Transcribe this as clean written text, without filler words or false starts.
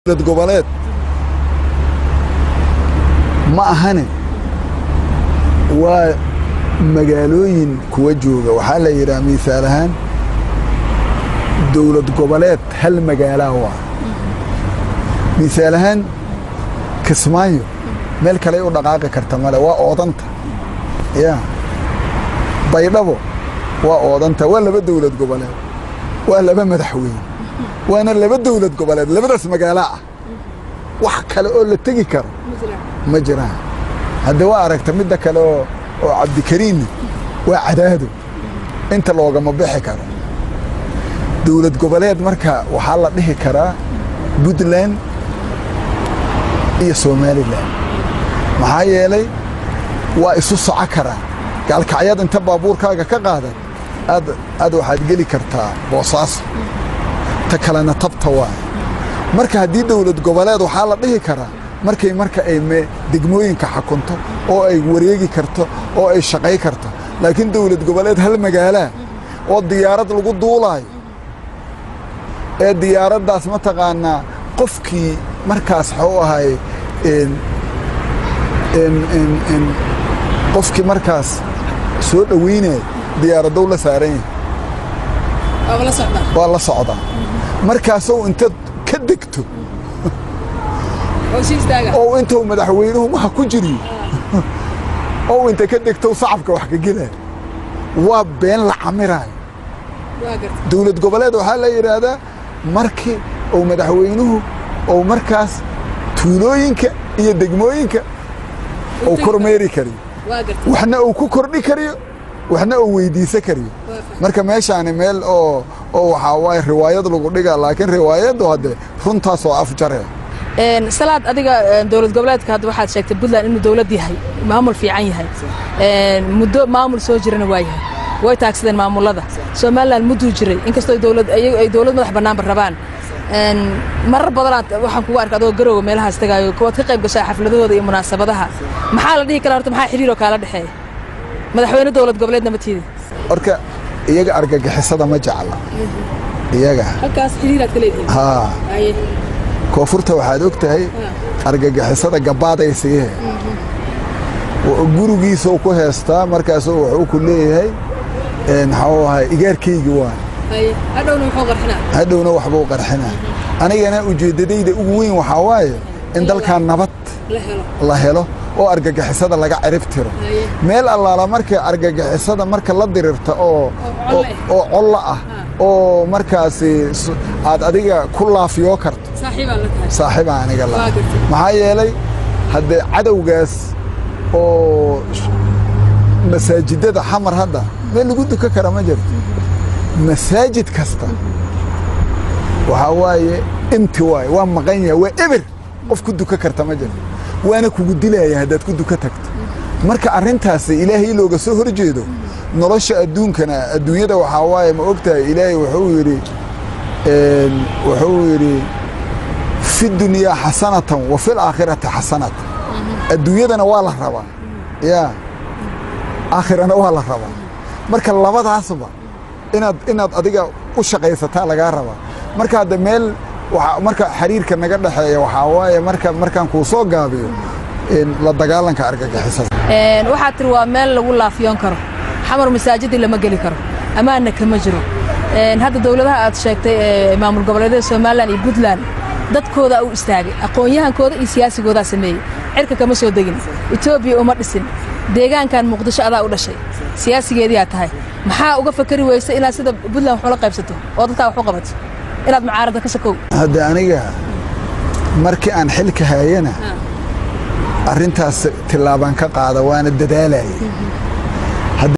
goboleed ma ahane waa magaalooyin kuwa jooga waxaa la yiraahdaa miisaal ahaan dawlad goboleed hal magaalo waa miisaal ahaan Kismaayo meel kale u dhaqaaqi karta male waa oodanta Baydhabo waa oodanta waa laba dawlad goboleed waa laba madaxweyne waana laba dawlad goboleed labadaas magaalo ah wax kale oo la tagi karo ma jiraan hadda waa aragta mid kale oo Cabdikariin waa cadaado inta looga ma bixi karo dawlad goboleed marka waxa la dhihi karaa Puntland iyo Somaliland maxaa yeelay waa isu socon karaa galkacyad inta baabuurkaaga ka qaadan aad waxaad gali kartaa Boosaaso ta kalena tabta waa marka hadii dawlad goboleed waxa la dhihi karaa marka ay degmooyinka xukunto oo ay wareegi karto oo ay shaqay karto laakiin dawlad goboleed hal magaalo oo diyaarad lagu duulay ee diyaaradaas ma taqaana qofkii markaas xoo ahay qofkii markaas soo dhaweynay diyaarad dawla saaran waa la socda markaas oo inta ka degto oo inta madaxweynuhu ma ku jiri oo inta ka degto sacabka wax ka gela waa been la camiray dawlad goboleed waxa la yiraahdaa markii oo madaxweynuhu oo markaas tuulooyinka iyo degmooyinka oo kormeeri kari waxna uu ku kordhi kariyo waxna uu weydiisan kariyo marka meeshaan meel oo waxa way riwaayad lagu dhigaa laakiin riwaayadu hadde runtaas oo afjaree salaad adiga dawlad goboleedka hadda waxaad sheegtay Puntland inuu dawlad yahay maamul fiican yahay muddo maamul soo jirana waa yahay way taagsadeen maamulada Somaliland muddo jiray inkastoo ay dawlad madax banaan rabaan marar badan waxaan kugu arkay adoo garowga meelahaas tagaayo kuwaad ka qayb gashay xafladooda iyo munaasabadaha maxaa la dhihi karaa horta maxaa xiriir oo kala dhaxeeyo madaxweyne dawlad goboleedna ma tiidi orka iyaga argagixisada ma jecla iyaga halkaas xiriiraad kale koonfurta waxaad ogtahay argagixisada gabaadaysiga gurigiisa ku heestaa markaas wuxuu ku leeyahay maxaa ahay igaarkayga waa hadhowna waxbuu qarxinaa anigana ujeedadayda ugu weyn waxa waaye in dalka nabad la helo oo argagixisada laga cirib tiro meel allaala markay argagixisada marka la dirirta oo col ah oo markaas aad adiga ku laafiyo karto saaxiib aniga la maxaa yeelay hadda cadawgaas oo masaajidada xamar hadda meel lagu duka kara ma jirto masaajid kasta waxa waaye intii waa maqan yahay waa eber qof ku duka karta ma jirto waana kugu dilaya hadaad ku duka tagto marka arintaas ilaahay looga soo horjeedo nolosha adduunyada waxa waaye ma ogtahay ilaahay wuxuu yiri fi dunya hasanatan wa fil aakhirati hasanatan adduunyadana waa la rabaa aakhirana waa la rabaa marka labadaasba inaad adiga u shaqaysataa laga rabaa marka hada meel marka xiriirka naga dhaxeeya waxa waaye markaan ku soo gaabiyo la dagaalanka argagixisada waxa tir waa meel lagu laafiyoon karo xamar masaajid lama gali karo amaana kama jiro hadda dawladaha aad sheegtay maamul goboleedyada Somaliland iyo Puntland dadkooda u istaagay aqoon-yahankooda iyo siyaasigooda sameeyay cirka kama soo degin Ethiopia uma dhisin deegaankan Muqdisho adaa u dhashay siyaasigeedii aad tahay maxaa uga fakari weysay inaad sida Puntland wax la qaybsato oo dadka wax u qabato inaad mucaarada ka sakow hadda aniga markii aan xilka hayana arintaas tilaaban ka qaada waana dadaalay